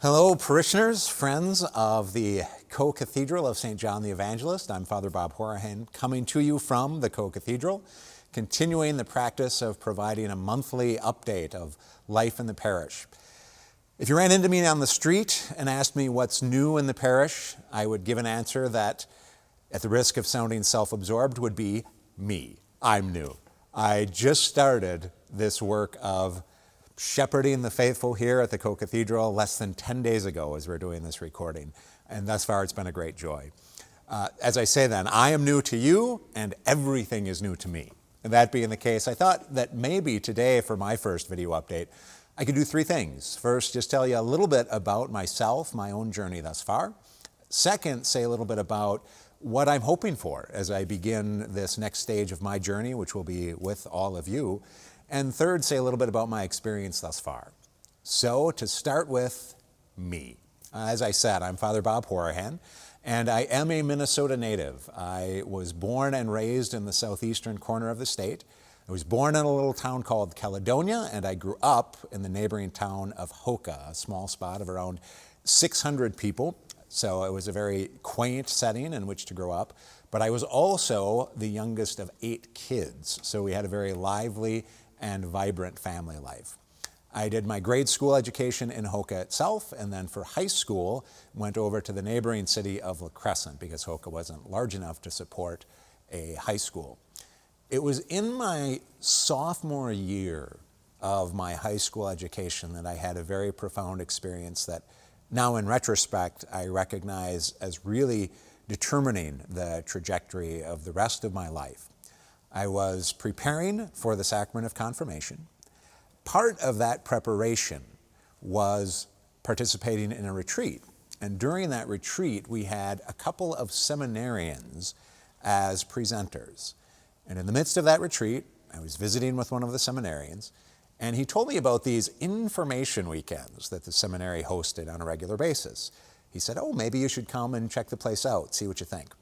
Hello, parishioners, friends of the Co-Cathedral of St. John the Evangelist. I'm Father Bob Horihan, coming to you from the Co-Cathedral, continuing the practice of providing a monthly update of life in the parish. If you ran into me on the street and asked me what's new in the parish, I would give an answer that, at the risk of sounding self-absorbed, would be me. I'm new. I just started this work of shepherding the faithful here at the Co-Cathedral less than 10 days ago as we're doing this recording. And thus far, it's been a great joy. As I say then, I am new to you and everything is new to me. And that being the case, I thought that maybe today for my first video update, I could do three things. First, just tell you a little bit about myself, my own journey thus far. Second, say a little bit about what I'm hoping for as I begin this next stage of my journey, which will be with all of you. And third, say a little bit about my experience thus far. So to start with, me. As I said, I'm Father Bob Horihan, and I am a Minnesota native. I was born and raised in the southeastern corner of the state. I was born in a little town called Caledonia, and I grew up in the neighboring town of Hoka, a small spot of around 600 people. So it was a very quaint setting in which to grow up. But I was also the youngest of 8 kids, so we had a very lively and vibrant family life. I did my grade school education in Hoka itself, and then for high school, went over to the neighboring city of La Crescent because Hoka wasn't large enough to support a high school. It was in my sophomore year of my high school education that I had a very profound experience that now in retrospect, I recognize as really determining the trajectory of the rest of my life. I was preparing for the sacrament of confirmation. Part of that preparation was participating in a retreat. And during that retreat, we had a couple of seminarians as presenters. And in the midst of that retreat, I was visiting with one of the seminarians, and he told me about these information weekends that the seminary hosted on a regular basis. He said, "Oh, maybe you should come and check the place out, see what you think."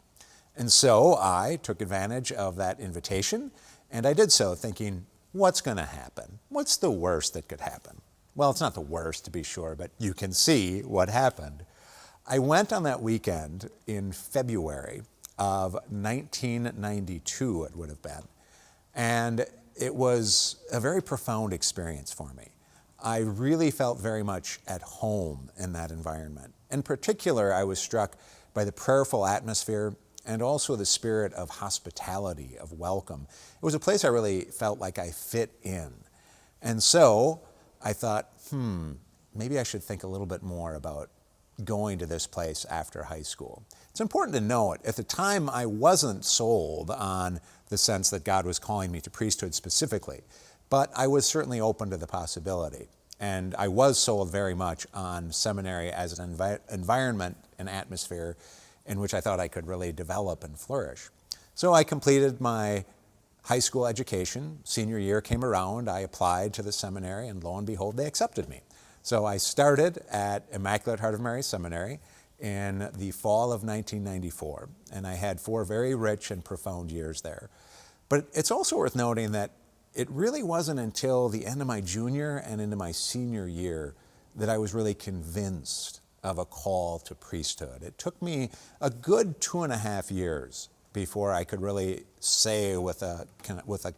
And so I took advantage of that invitation, and I did so thinking, what's going to happen? What's the worst that could happen? Well, it's not the worst to be sure, but you can see what happened. I went on that weekend in February of 1992, it would have been, and it was a very profound experience for me. I really felt very much at home in that environment. In particular, I was struck by the prayerful atmosphere and also the spirit of hospitality, of welcome. It was a place I really felt like I fit in. And so I thought, maybe I should think a little bit more about going to this place after high school. It's important to note, at the time I wasn't sold on the sense that God was calling me to priesthood specifically, but I was certainly open to the possibility. And I was sold very much on seminary as an environment and atmosphere in which I thought I could really develop and flourish. So I completed my high school education. Senior year came around, I applied to the seminary, and lo and behold, they accepted me. So I started at Immaculate Heart of Mary Seminary in the fall of 1994, and I had 4 very rich and profound years there. But it's also worth noting that it really wasn't until the end of my junior and into my senior year that I was really convinced of a call to priesthood. It took me a good 2.5 years before I could really say with a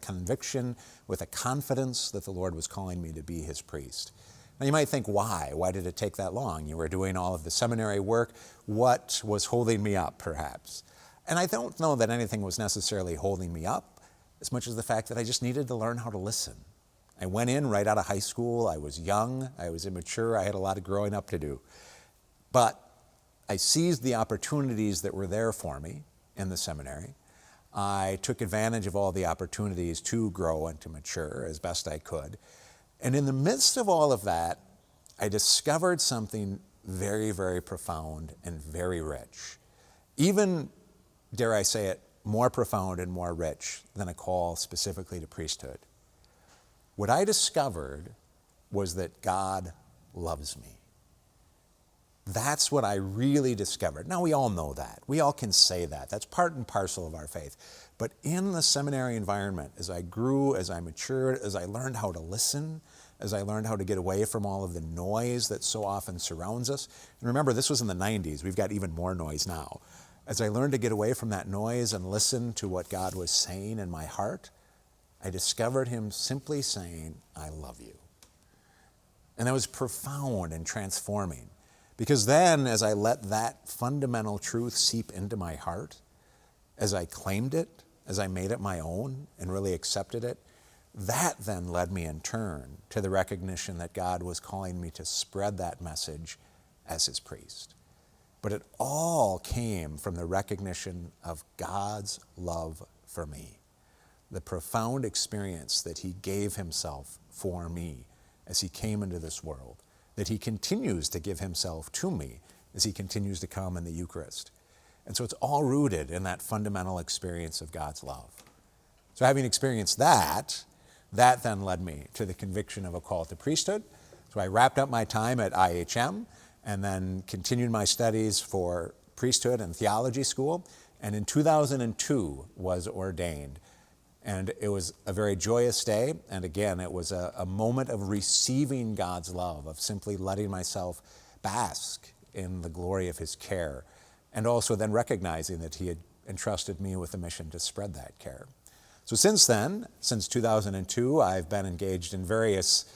conviction, with a confidence that the Lord was calling me to be his priest. Now you might think, why? Why did it take that long? You were doing all of the seminary work. What was holding me up, perhaps? And I don't know that anything was necessarily holding me up as much as the fact that I just needed to learn how to listen. I went in right out of high school. I was young. I was immature. I had a lot of growing up to do. But I seized the opportunities that were there for me in the seminary. I took advantage of all the opportunities to grow and to mature as best I could. And in the midst of all of that, I discovered something very, very profound and very rich. Even, dare I say it, more profound and more rich than a call specifically to priesthood. What I discovered was that God loves me. That's what I really discovered. Now, we all know that. We all can say that. That's part and parcel of our faith. But in the seminary environment, as I grew, as I matured, as I learned how to listen, as I learned how to get away from all of the noise that so often surrounds us. And remember, this was in the 90s. We've got even more noise now. As I learned to get away from that noise and listen to what God was saying in my heart, I discovered him simply saying, "I love you." And that was profound and transforming, because then as I let that fundamental truth seep into my heart, as I claimed it, as I made it my own and really accepted it, that then led me in turn to the recognition that God was calling me to spread that message as his priest. But it all came from the recognition of God's love for me, the profound experience that he gave himself for me as he came into this world, that he continues to give himself to me as he continues to come in the Eucharist. And so it's all rooted in that fundamental experience of God's love. So having experienced that then led me to the conviction of a call to priesthood. So I wrapped up my time at IHM and then continued my studies for priesthood and theology school, and in 2002 was ordained. And it was a very joyous day, and again, it was a moment of receiving God's love, of simply letting myself bask in the glory of his care, and also then recognizing that he had entrusted me with a mission to spread that care. So since then, since 2002, I've been engaged in various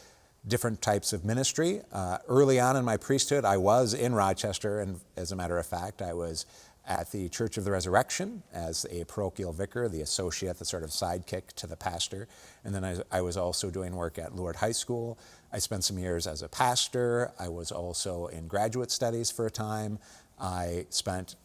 different types of ministry. Early on in my priesthood, I was in Rochester, and as a matter of fact, I was at the Church of the Resurrection as a parochial vicar, the associate, the sort of sidekick to the pastor. And then I was also doing work at Lourdes High School. I spent some years as a pastor. I was also in graduate studies for a time. I spent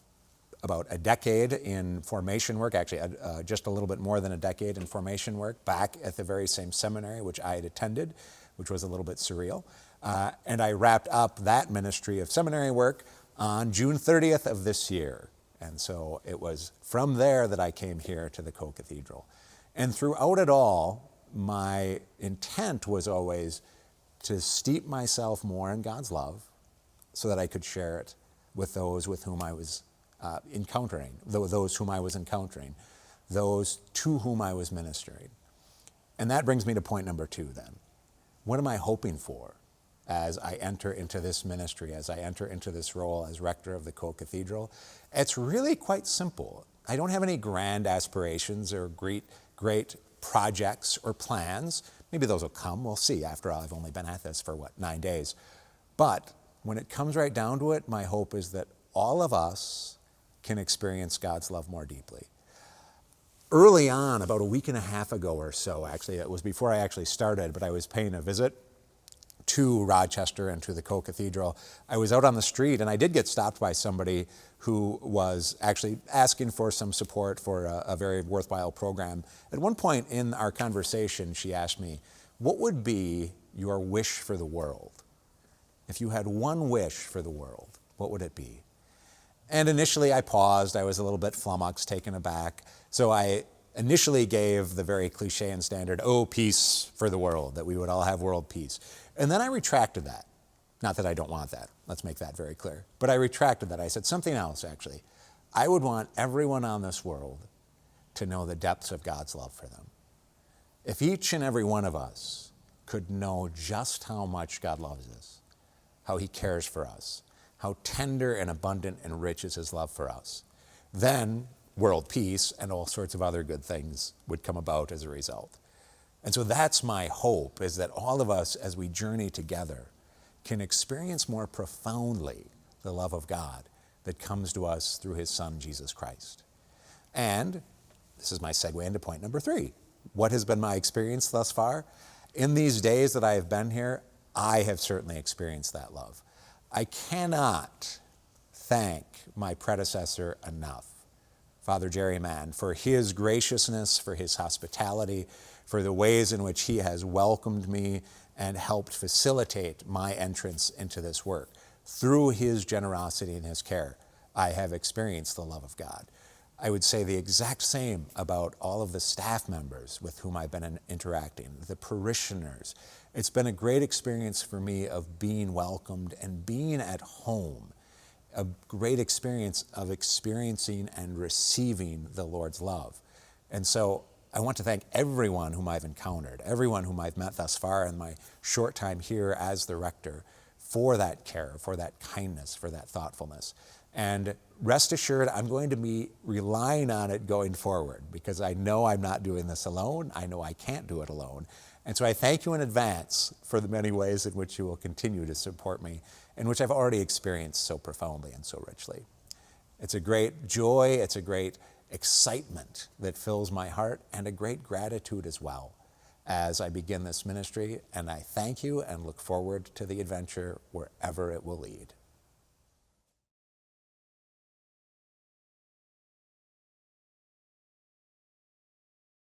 about a decade in formation work, actually just a little bit more than a decade in formation work back at the very same seminary which I had attended, which was a little bit surreal. And I wrapped up that ministry of seminary work on June 30th of this year. And so it was from there that I came here to the Co-Cathedral. And throughout it all, my intent was always to steep myself more in God's love so that I could share it with those with whom I was encountering, those whom I was encountering, those to whom I was ministering. And that brings me to point number 2 then. What am I hoping for as I enter into this ministry, as I enter into this role as rector of the Co-Cathedral? It's really quite simple. I don't have any grand aspirations or great projects or plans. Maybe those will come, we'll see. After all, I've only been at this for 9 days. But when it comes right down to it, my hope is that all of us can experience God's love more deeply. Early on, about a week and a half ago or so, actually, it was before I actually started, but I was paying a visit to Rochester and to the Co-Cathedral. I was out on the street and I did get stopped by somebody who was actually asking for some support for a very worthwhile program. At one point in our conversation, she asked me, "What would be your wish for the world? If you had one wish for the world, what would it be?" And initially I paused. I was a little bit flummoxed, taken aback. So I initially gave the very cliche and standard, "Oh, peace for the world," that we would all have world peace. And then I retracted that. Not that I don't want that. Let's make that very clear. But I retracted that. I said something else, actually. I would want everyone on this world to know the depths of God's love for them. If each and every one of us could know just how much God loves us, how he cares for us, how tender and abundant and rich is his love for us, then world peace and all sorts of other good things would come about as a result. And so that's my hope, is that all of us, as we journey together, can experience more profoundly the love of God that comes to us through his Son, Jesus Christ. And this is my segue into point number 3. What has been my experience thus far? In these days that I have been here, I have certainly experienced that love. I cannot thank my predecessor enough, Father Jerry Mann, for his graciousness, for his hospitality, for the ways in which he has welcomed me and helped facilitate my entrance into this work. Through his generosity and his care, I have experienced the love of God. I would say the exact same about all of the staff members with whom I've been interacting, the parishioners. It's been a great experience for me of being welcomed and being at home, a great experience of experiencing and receiving the Lord's love. And so I want to thank everyone whom I've encountered, everyone whom I've met thus far in my short time here as the rector, for that care, for that kindness, for that thoughtfulness. And rest assured, I'm going to be relying on it going forward, because I know I'm not doing this alone. I know I can't do it alone. And so I thank you in advance for the many ways in which you will continue to support me, and which I've already experienced so profoundly and so richly. It's a great joy, it's a great excitement that fills my heart, and a great gratitude as well as I begin this ministry. And I thank you and look forward to the adventure wherever it will lead.